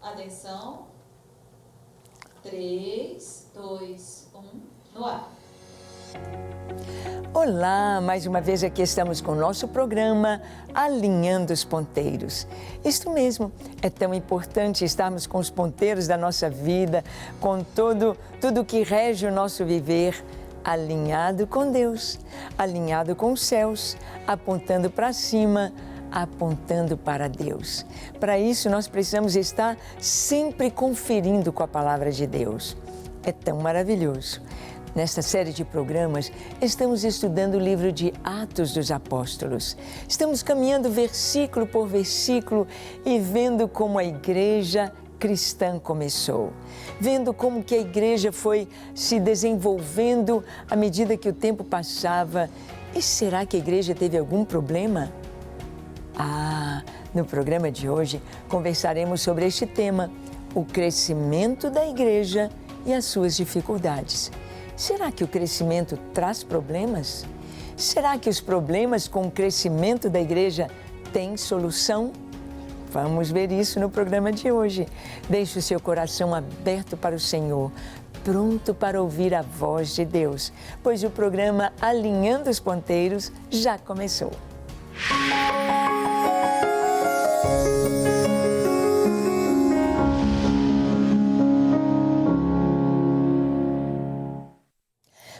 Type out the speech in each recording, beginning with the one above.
Atenção. 3, 2, 1, no ar. Olá, mais uma vez aqui estamos com o nosso programa Alinhando os Ponteiros. Isto mesmo, é tão importante estarmos com os ponteiros da nossa vida, com tudo que rege o nosso viver, alinhado com Deus, alinhado com os céus, apontando para cima, apontando para Deus. Para isso, nós precisamos estar sempre conferindo com a palavra de Deus. É tão maravilhoso. Nesta série de programas, estamos estudando o livro de Atos dos Apóstolos. Estamos caminhando versículo por versículo e vendo como a igreja cristã começou. Vendo como que a igreja foi se desenvolvendo à medida que o tempo passava. E será que a igreja teve algum problema? No programa de hoje conversaremos sobre este tema, o crescimento da igreja e as suas dificuldades. Será que o crescimento traz problemas? Será que os problemas com o crescimento da igreja têm solução? Vamos ver isso no programa de hoje. Deixe o seu coração aberto para o Senhor, pronto para ouvir a voz de Deus, pois o programa Alinhando os Ponteiros já começou.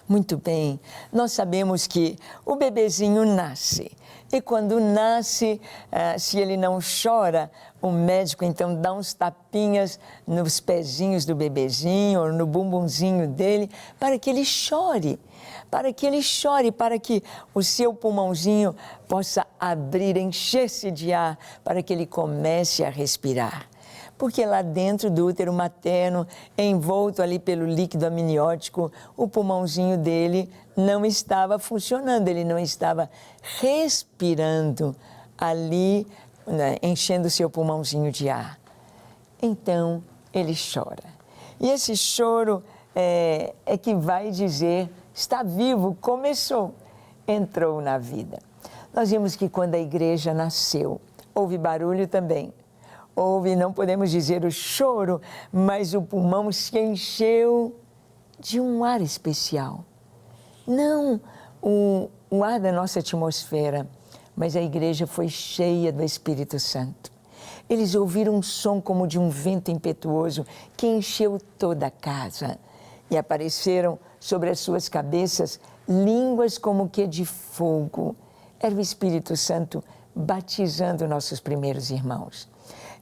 Muito bem, nós sabemos que o bebezinho nasce e quando nasce, se ele não chora, o médico então dá uns tapinhas nos pezinhos do bebezinho ou no bumbumzinho dele para que ele chore, para que o seu pulmãozinho possa abrir, encher-se de ar, para que ele comece a respirar. Porque lá dentro do útero materno, envolto ali pelo líquido amniótico, o pulmãozinho dele não estava funcionando, ele não estava respirando ali, né, enchendo o seu pulmãozinho de ar. Então, ele chora. E esse choro é que vai dizer, está vivo, começou, entrou na vida. Nós vimos que quando a igreja nasceu, houve barulho também. Houve, não podemos dizer o choro, mas o pulmão se encheu de um ar especial. Não o ar da nossa atmosfera, mas a igreja foi cheia do Espírito Santo. Eles ouviram um som como de um vento impetuoso que encheu toda a casa. E apareceram sobre as suas cabeças línguas como que de fogo. Era o Espírito Santo batizando nossos primeiros irmãos.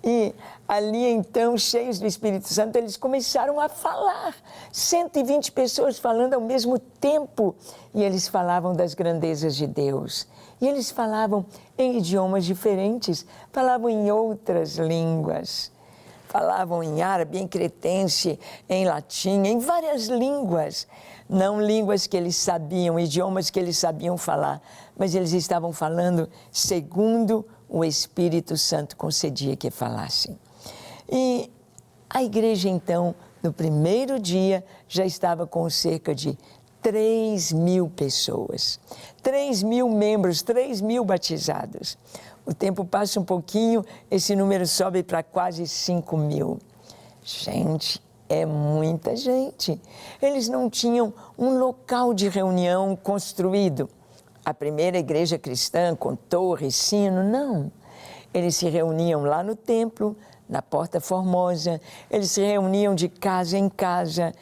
E ali então, cheios do Espírito Santo, eles começaram a falar. 120 pessoas falando ao mesmo tempo. E eles falavam das grandezas de Deus. E eles falavam em idiomas diferentes, falavam em outras línguas. Falavam em árabe, em cretense, em latim, em várias línguas. Não línguas que eles sabiam, idiomas que eles sabiam falar, mas eles estavam falando segundo o Espírito Santo concedia que falassem. E a igreja, então, no primeiro dia, já estava com cerca de 3.000 pessoas. 3.000 membros, 3.000 batizados. O tempo passa um pouquinho, esse número sobe para quase 5.000. Gente, é muita gente. Eles não tinham um local de reunião construído. A primeira igreja cristã com torre, sino, não. Eles se reuniam lá no templo, na Porta Formosa, eles se reuniam de casa em casa.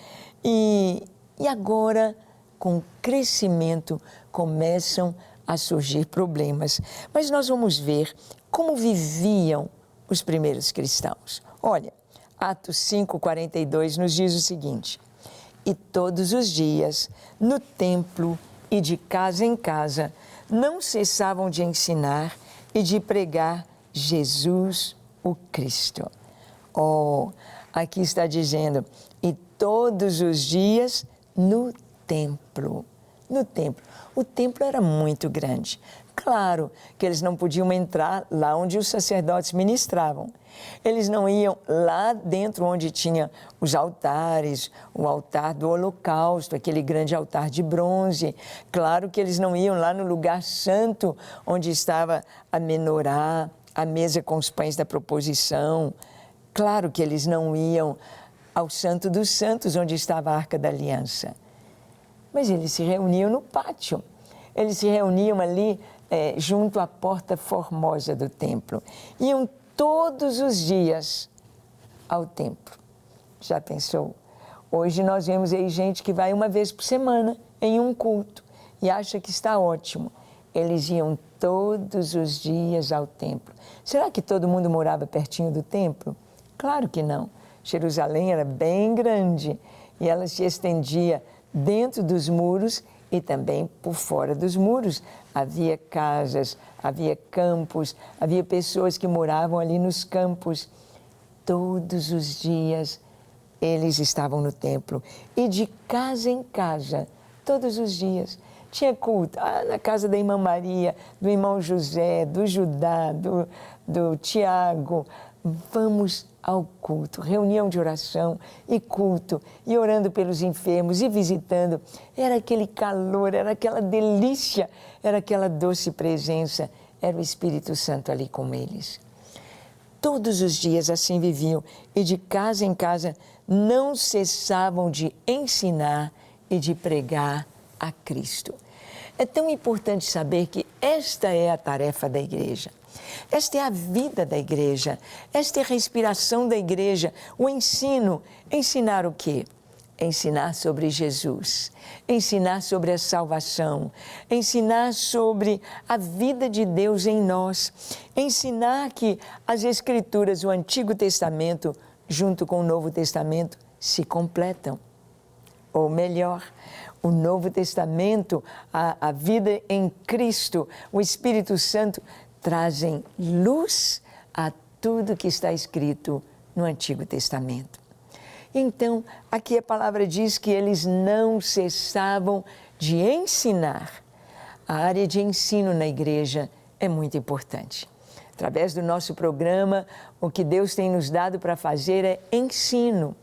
E agora, com o crescimento, começam a surgir problemas. Mas nós vamos ver como viviam os primeiros cristãos. Olha, Atos 5:42 nos diz o seguinte: e todos os dias, no templo e de casa em casa, não cessavam de ensinar e de pregar Jesus o Cristo. Oh, aqui está dizendo, e todos os dias no templo. No templo. O templo era muito grande. Claro que eles não podiam entrar lá onde os sacerdotes ministravam. Eles não iam lá dentro onde tinha os altares, o altar do holocausto, aquele grande altar de bronze. Claro que eles não iam lá no lugar santo, onde estava a menorá, a mesa com os pães da proposição. Claro que eles não iam ao Santo dos Santos, onde estava a Arca da Aliança. Mas eles se reuniam no pátio. Eles se reuniam ali junto à porta formosa do templo. Iam todos os dias ao templo. Já pensou? Hoje nós vemos aí gente que vai uma vez por semana em um culto e acha que está ótimo. Eles iam todos os dias ao templo. Será que todo mundo morava pertinho do templo? Claro que não. Jerusalém era bem grande e ela se estendia dentro dos muros e também por fora dos muros. Havia casas, havia campos, havia pessoas que moravam ali nos campos. Todos os dias eles estavam no templo e de casa em casa, todos os dias. Tinha culto na casa da irmã Maria, do irmão José, do Judá, do Tiago. Vamos ao culto, reunião de oração e culto, e orando pelos enfermos e visitando. Era aquele calor, era aquela delícia, era aquela doce presença, era o Espírito Santo ali com eles. Todos os dias assim viviam e de casa em casa não cessavam de ensinar e de pregar a Cristo. É tão importante saber que esta é a tarefa da igreja. Esta é a vida da igreja, esta é a respiração da igreja, o ensino. Ensinar o quê? Ensinar sobre Jesus, ensinar sobre a salvação, ensinar sobre a vida de Deus em nós, ensinar que as Escrituras, o Antigo Testamento, junto com o Novo Testamento, se completam. Ou melhor, o Novo Testamento, a vida em Cristo, o Espírito Santo, trazem luz a tudo que está escrito no Antigo Testamento. Então, aqui a palavra diz que eles não cessavam de ensinar. A área de ensino na igreja é muito importante. Através do nosso programa, o que Deus tem nos dado para fazer é ensino.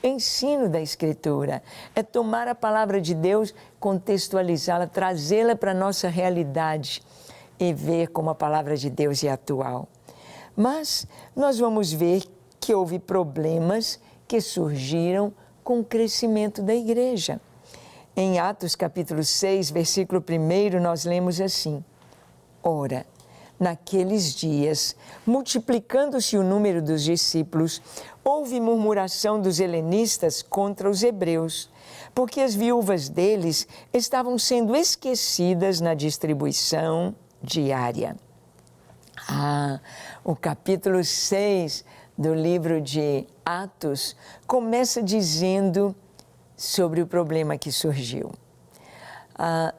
Ensino da Escritura. É tomar a palavra de Deus, contextualizá-la, trazê-la para a nossa realidade e ver como a palavra de Deus é atual. Mas nós vamos ver que houve problemas que surgiram com o crescimento da igreja. Em Atos capítulo 6, versículo 1, nós lemos assim: Ora, naqueles dias, multiplicando-se o número dos discípulos, houve murmuração dos helenistas contra os hebreus, porque as viúvas deles estavam sendo esquecidas na distribuição diária. O capítulo 6 do livro de Atos começa dizendo sobre o problema que surgiu.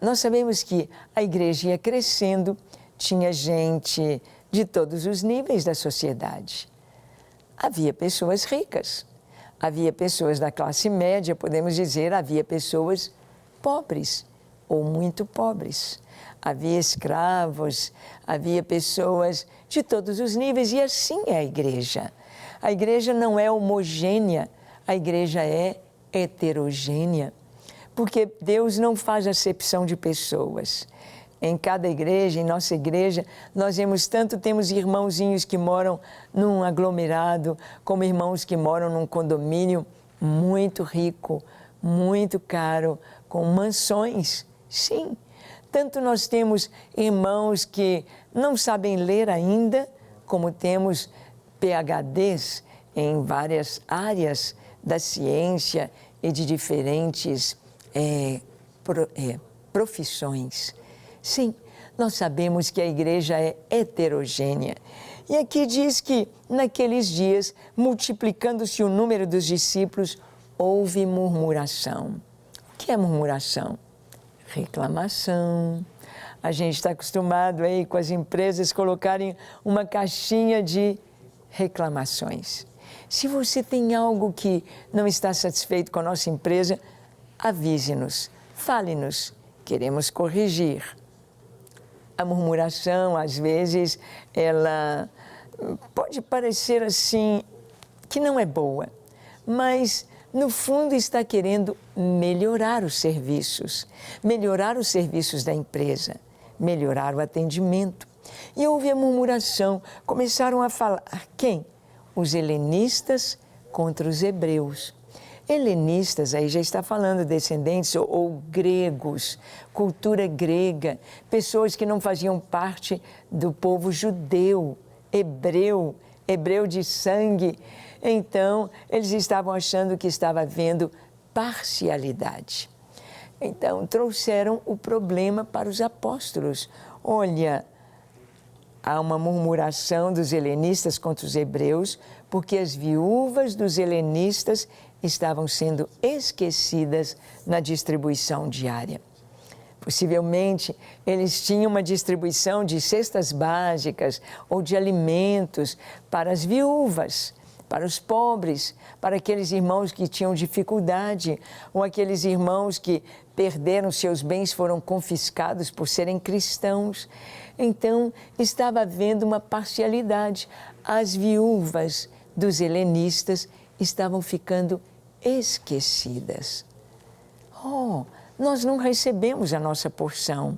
Nós sabemos que a igreja ia crescendo, tinha gente de todos os níveis da sociedade. Havia pessoas ricas, havia pessoas da classe média, podemos dizer, havia pessoas pobres ou muito pobres. Havia escravos, havia pessoas de todos os níveis, e assim é a igreja. A igreja não é homogênea, a igreja é heterogênea, porque Deus não faz acepção de pessoas. Em cada igreja, em nossa igreja, nós temos irmãozinhos que moram num aglomerado, como irmãos que moram num condomínio muito rico, muito caro, com mansões. Sim, tanto nós temos irmãos que não sabem ler ainda, como temos PhDs em várias áreas da ciência e de diferentes profissões. Sim, nós sabemos que a igreja é heterogênea. E aqui diz que, naqueles dias, multiplicando-se o número dos discípulos, houve murmuração. O que é murmuração? Reclamação. A gente está acostumado aí com as empresas colocarem uma caixinha de reclamações. Se você tem algo que não está satisfeito com a nossa empresa, avise-nos, fale-nos, queremos corrigir. A murmuração, às vezes, ela pode parecer assim, que não é boa, mas no fundo está querendo melhorar os serviços da empresa, melhorar o atendimento. E houve a murmuração, começaram a falar. Quem? os helenistas contra os hebreus. Helenistas, aí já está falando descendentes ou gregos, cultura grega, pessoas que não faziam parte do povo judeu, hebreu de sangue. Então, eles estavam achando que estava havendo parcialidade. Então, trouxeram o problema para os apóstolos. Olha, há uma murmuração dos helenistas contra os hebreus, porque as viúvas dos helenistas estavam sendo esquecidas na distribuição diária. Possivelmente, eles tinham uma distribuição de cestas básicas ou de alimentos para as viúvas, para os pobres, para aqueles irmãos que tinham dificuldade, ou aqueles irmãos que perderam seus bens, foram confiscados por serem cristãos. Então, estava havendo uma parcialidade. As viúvas dos helenistas estavam ficando esquecidas. Oh, nós não recebemos a nossa porção.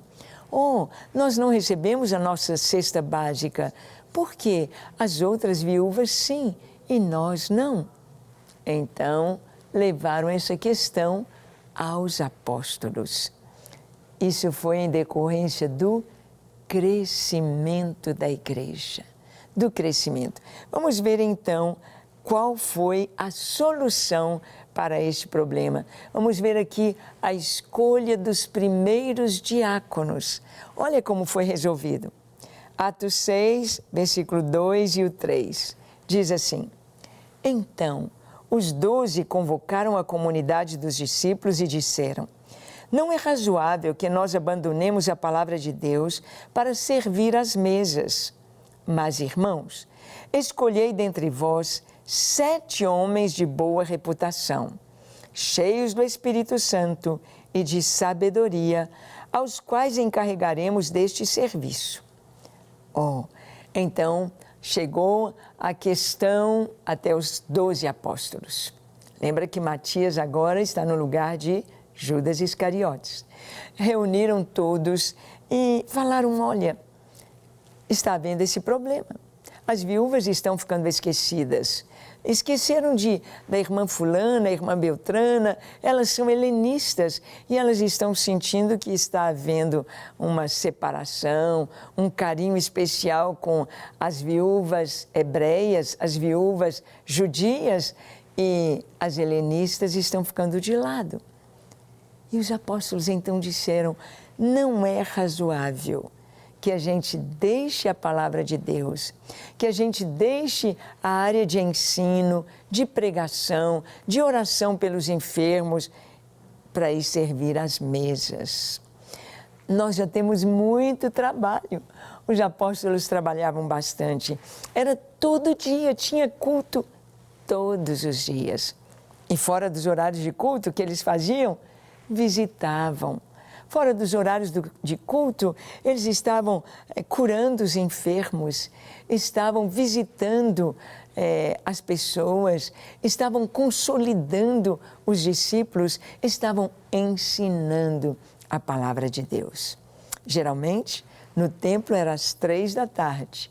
Oh, nós não recebemos a nossa cesta básica. Por quê? As outras viúvas sim, e nós não. Então, levaram essa questão aos apóstolos. Isso foi em decorrência do crescimento da igreja, do crescimento. Vamos ver então qual foi a solução para este problema. Vamos ver aqui a escolha dos primeiros diáconos. Olha como foi resolvido. Atos 6, versículo 2 e o 3, diz assim: Então, os 12 convocaram a comunidade dos discípulos e disseram: Não é razoável que nós abandonemos a palavra de Deus para servir às mesas. Mas, irmãos, escolhei dentre vós 7 homens de boa reputação, cheios do Espírito Santo e de sabedoria, aos quais encarregaremos deste serviço. Oh, então chegou a questão até os 12 apóstolos. Lembra que Matias agora está no lugar de Judas Iscariotes. Reuniram todos e falaram: olha, está havendo esse problema. As viúvas estão ficando esquecidas. Esqueceram da irmã fulana, a irmã Beltrana, elas são helenistas e elas estão sentindo que está havendo uma separação, um carinho especial com as viúvas hebreias, as viúvas judias, e as helenistas estão ficando de lado. E os apóstolos então disseram: não é razoável que a gente deixe a palavra de Deus, que a gente deixe a área de ensino, de pregação, de oração pelos enfermos, para ir servir às mesas. Nós já temos muito trabalho. Os apóstolos trabalhavam bastante. Era todo dia, tinha culto todos os dias. E fora dos horários de culto, o que eles faziam? Visitavam. Fora dos horários de culto, eles estavam curando os enfermos, estavam visitando as pessoas, estavam consolidando os discípulos, estavam ensinando a palavra de Deus. Geralmente, no templo era às 3 da tarde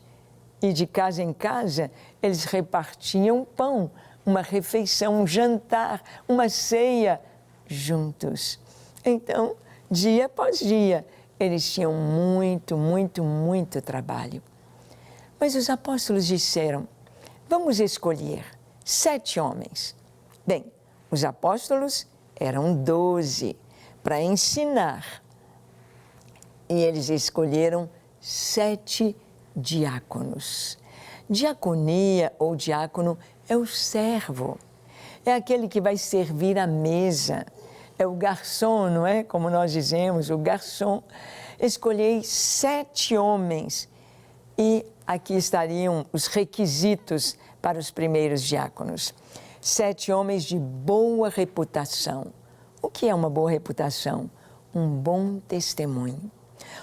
e de casa em casa eles repartiam pão, uma refeição, um jantar, uma ceia juntos. Então, dia após dia, eles tinham muito trabalho. Mas os apóstolos disseram: vamos escolher 7 homens. Bem, os apóstolos eram 12 para ensinar. E eles escolheram 7 diáconos. Diaconia ou diácono é o servo, é aquele que vai servir à mesa. É o garçom, não é? Como nós dizemos, o garçom. Escolhei 7 homens e aqui estariam os requisitos para os primeiros diáconos. 7 homens de boa reputação. O que é uma boa reputação? Um bom testemunho.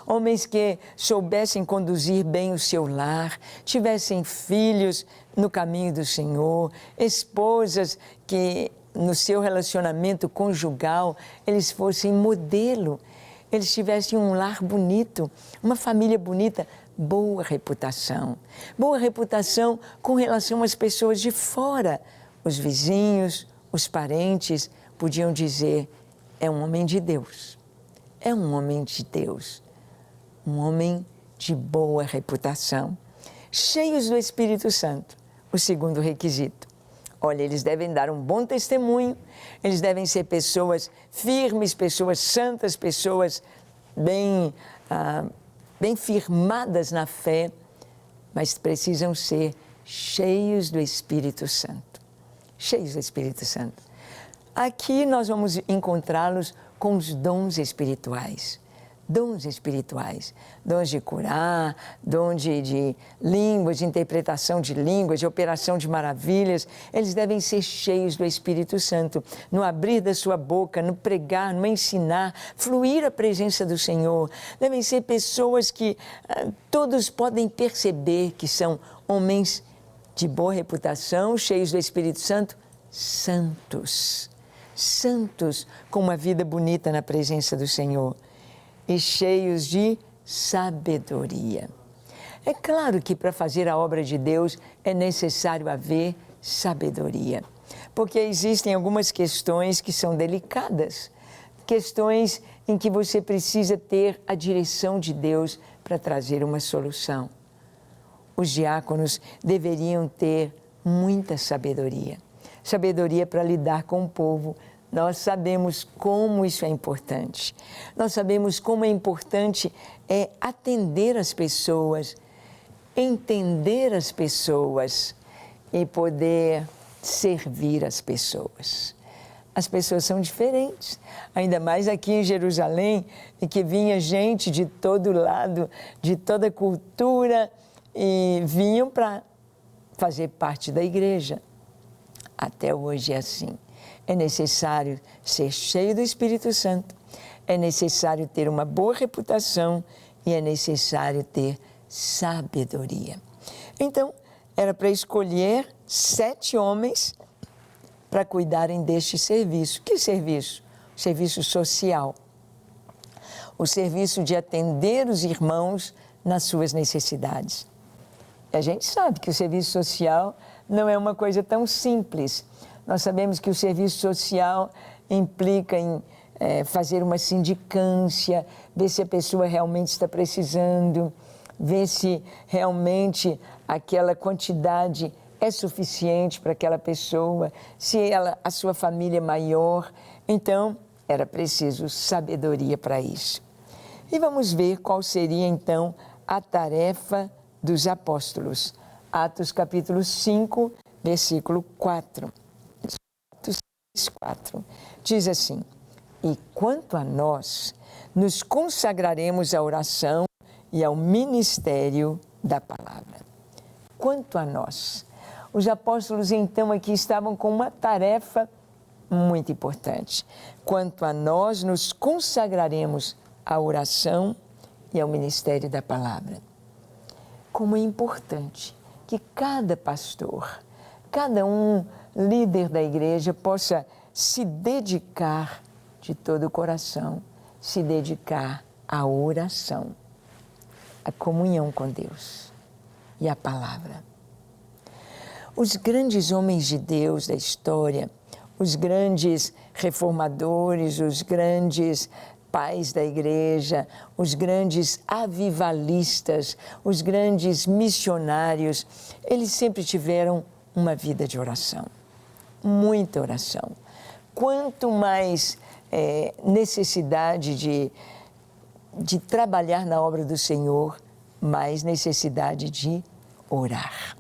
Homens que soubessem conduzir bem o seu lar, tivessem filhos no caminho do Senhor, esposas que no seu relacionamento conjugal, eles fossem modelo, eles tivessem um lar bonito, uma família bonita, boa reputação. Boa reputação com relação às pessoas de fora. Os vizinhos, os parentes podiam dizer, é um homem de Deus. É um homem de Deus. Um homem de boa reputação. Cheios do Espírito Santo. O segundo requisito. Olha, eles devem dar um bom testemunho, eles devem ser pessoas firmes, pessoas santas, pessoas bem firmadas na fé, mas precisam ser cheios do Espírito Santo. Cheios do Espírito Santo. Aqui nós vamos encontrá-los com os dons espirituais. Dons espirituais, dons de curar, dom de línguas, de interpretação de línguas, de operação de maravilhas. Eles devem ser cheios do Espírito Santo, no abrir da sua boca, no pregar, no ensinar, fluir a presença do Senhor. Devem ser pessoas que todos podem perceber que são homens de boa reputação, cheios do Espírito Santo, santos. Santos, com uma vida bonita na presença do Senhor. E cheios de sabedoria. É claro que para fazer a obra de Deus é necessário haver sabedoria, porque existem algumas questões que são delicadas, questões em que você precisa ter a direção de Deus para trazer uma solução. Os diáconos deveriam ter muita sabedoria, sabedoria para lidar com o povo. Nós sabemos como isso é importante. Nós sabemos como é importante atender as pessoas, entender as pessoas e poder servir as pessoas. As pessoas são diferentes, ainda mais aqui em Jerusalém, em que vinha gente de todo lado, de toda cultura, e vinham para fazer parte da igreja. Até hoje é assim. É necessário ser cheio do Espírito Santo, é necessário ter uma boa reputação e é necessário ter sabedoria. Então, era para escolher 7 homens para cuidarem deste serviço. Que serviço? O serviço social. O serviço de atender os irmãos nas suas necessidades. E a gente sabe que o serviço social não é uma coisa tão simples. Nós sabemos que o serviço social implica em fazer uma sindicância, ver se a pessoa realmente está precisando, ver se realmente aquela quantidade é suficiente para aquela pessoa, se a sua família é maior. Então, era preciso sabedoria para isso. E vamos ver qual seria, então, a tarefa dos apóstolos. Atos capítulo 5, versículo 4. 4. Diz assim, e quanto a nós, nos consagraremos à oração e ao ministério da palavra. Quanto a nós. Os apóstolos, então, aqui estavam com uma tarefa muito importante. Quanto a nós, nos consagraremos à oração e ao ministério da palavra. Como é importante que cada pastor, cada líder da igreja possa se dedicar de todo o coração, se dedicar à oração, à comunhão com Deus e à palavra. Os grandes homens de Deus da história, os grandes reformadores, os grandes pais da igreja, os grandes avivalistas, os grandes missionários, eles sempre tiveram uma vida de oração. Muita oração. Quanto mais necessidade de trabalhar na obra do Senhor, mais necessidade de orar.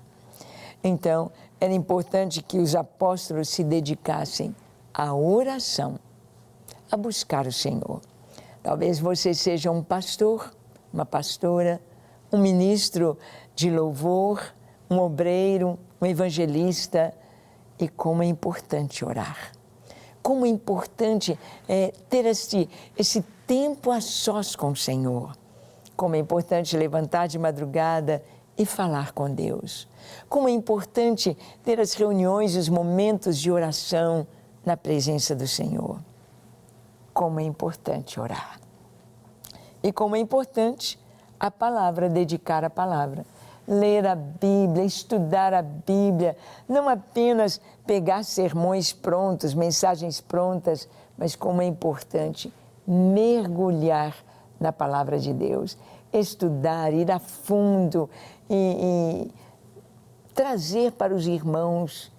Então, era importante que os apóstolos se dedicassem à oração, a buscar o Senhor. Talvez você seja um pastor, uma pastora, um ministro de louvor, um obreiro, um evangelista. E como é importante orar. Como é importante ter esse tempo a sós com o Senhor. Como é importante levantar de madrugada e falar com Deus. Como é importante ter as reuniões, os momentos de oração na presença do Senhor. Como é importante orar. E como é importante a palavra, dedicar a palavra. Ler a Bíblia, estudar a Bíblia, não apenas pegar sermões prontos, mensagens prontas, mas como é importante mergulhar na palavra de Deus, estudar, ir a fundo e trazer para os irmãos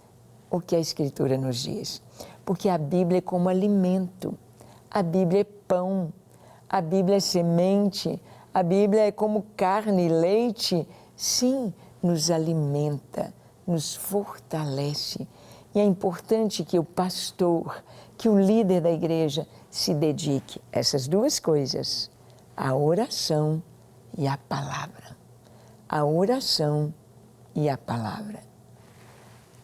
o que a Escritura nos diz. Porque a Bíblia é como alimento, a Bíblia é pão, a Bíblia é semente, a Bíblia é como carne e leite. Sim, nos alimenta, nos fortalece. E é importante que o pastor, que o líder da igreja se dedique a essas duas coisas, a oração e a palavra. A oração e a palavra.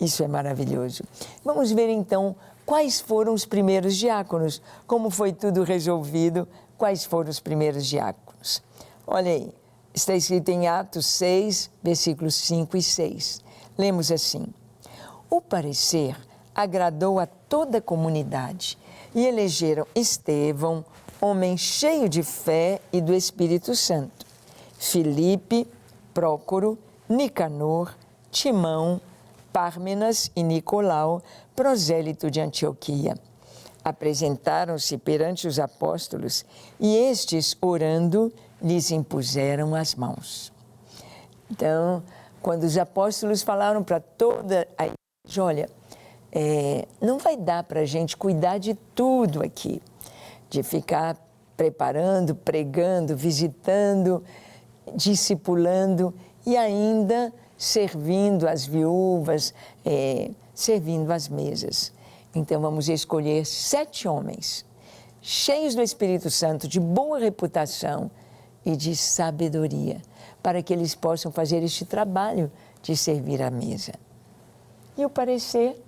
Isso é maravilhoso. Vamos ver então quais foram os primeiros diáconos, como foi tudo resolvido, quais foram os primeiros diáconos. Olha aí, está escrito em Atos 6, versículos 5 e 6. Lemos assim: o parecer agradou a toda a comunidade e elegeram Estevão, homem cheio de fé e do Espírito Santo, Filipe, Prócoro, Nicanor, Timão, Pármenas e Nicolau, prosélito de Antioquia. Apresentaram-se perante os apóstolos e estes, orando, lhes impuseram as mãos. Então, quando os apóstolos falaram para toda a igreja, olha, não vai dar para a gente cuidar de tudo aqui, de ficar preparando, pregando, visitando, discipulando e ainda servindo as viúvas, servindo as mesas. Então, vamos escolher 7 homens, cheios do Espírito Santo, de boa reputação e de sabedoria, para que eles possam fazer este trabalho de servir à mesa. E o parecer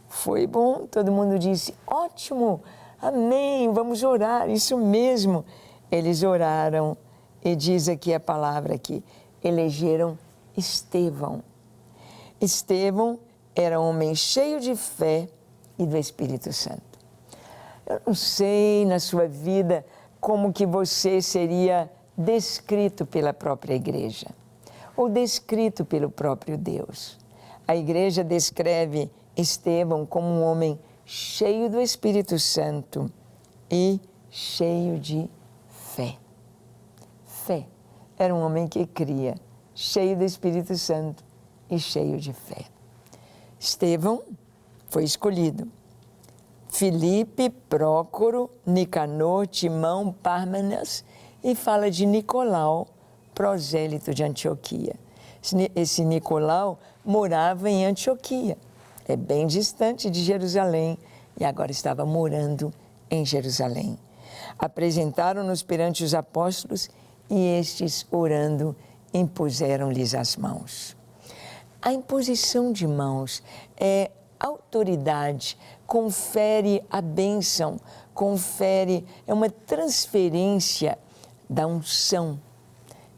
foi bom, todo mundo disse, ótimo, amém, vamos orar, isso mesmo. Eles oraram e diz aqui a palavra que elegeram Estevão. Estevão era um homem cheio de fé e do Espírito Santo. Eu não sei na sua vida como que você seria descrito pela própria igreja ou descrito pelo próprio Deus. A igreja descreve Estevão como um homem cheio do Espírito Santo e cheio de fé. Fé. Era um homem que cria, cheio do Espírito Santo e cheio de fé. Estevão foi escolhido. Filipe, Prócoro, Nicanor, Timão, Pármenas e fala de Nicolau, prosélito de Antioquia. Esse Nicolau morava em Antioquia, é bem distante de Jerusalém e agora estava morando em Jerusalém. Apresentaram-nos perante os apóstolos e estes, orando, impuseram-lhes as mãos. A imposição de mãos é autoridade, confere a bênção, é uma transferência da unção.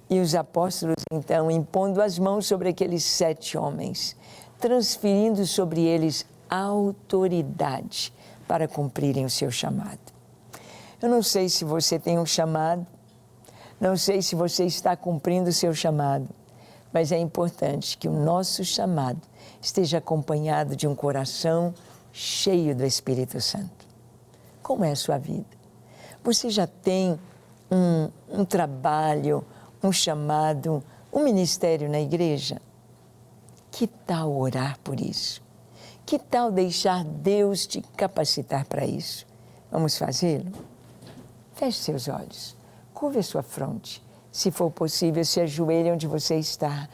E os apóstolos, então, impondo as mãos sobre aqueles 7 homens, transferindo sobre eles autoridade para cumprirem o seu chamado. Eu não sei se você tem um chamado, não sei se você está cumprindo o seu chamado, mas é importante que o nosso chamado esteja acompanhado de um coração cheio do Espírito Santo. Como é a sua vida? Você já tem um trabalho, um chamado, um ministério na igreja? Que tal orar por isso? Que tal deixar Deus te capacitar para isso? Vamos fazê-lo? Feche seus olhos, curve a sua fronte. Se for possível, se ajoelhe onde você está.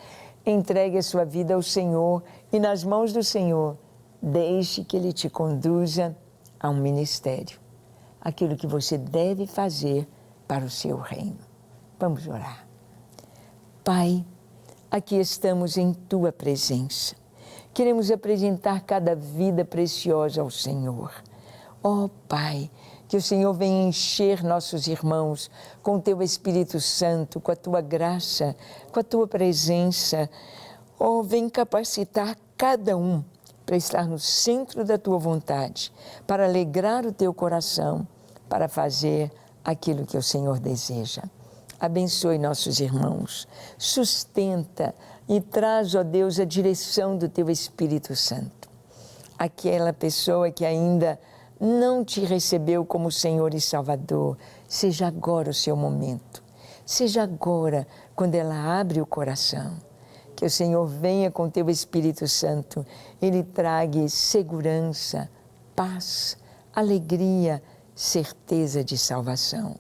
Entregue a sua vida ao Senhor e nas mãos do Senhor, deixe que Ele te conduza a um ministério. Aquilo que você deve fazer para o seu reino. Vamos orar. Pai, aqui estamos em Tua presença. Queremos apresentar cada vida preciosa ao Senhor. Ó Pai, que o Senhor venha encher nossos irmãos com o Teu Espírito Santo, com a Tua graça, com a Tua presença. Ó, vem capacitar cada um para estar no centro da Tua vontade, para alegrar o Teu coração, para fazer aquilo que o Senhor deseja. Abençoe nossos irmãos, sustenta e traz, ó Deus, a direção do Teu Espírito Santo. Aquela pessoa que ainda não Te recebeu como Senhor e Salvador, seja agora o seu momento. Seja agora quando ela abre o coração. Que o Senhor venha com Teu Espírito Santo, Ele traga segurança, paz, alegria, certeza de salvação.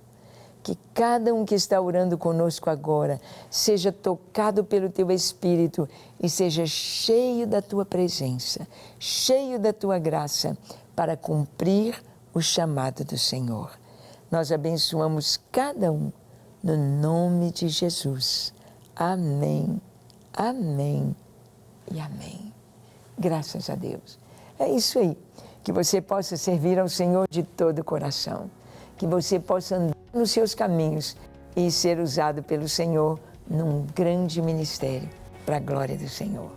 Que cada um que está orando conosco agora seja tocado pelo Teu Espírito e seja cheio da Tua presença, cheio da Tua graça para cumprir o chamado do Senhor. Nós abençoamos cada um no nome de Jesus. Amém, amém e amém. Graças a Deus. É isso aí. Que você possa servir ao Senhor de todo o coração. Que você possa andar nos seus caminhos e ser usado pelo Senhor num grande ministério para a glória do Senhor.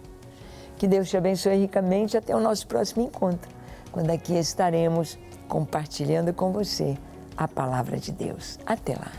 Que Deus te abençoe ricamente até o nosso próximo encontro, quando aqui estaremos compartilhando com você a palavra de Deus. Até lá.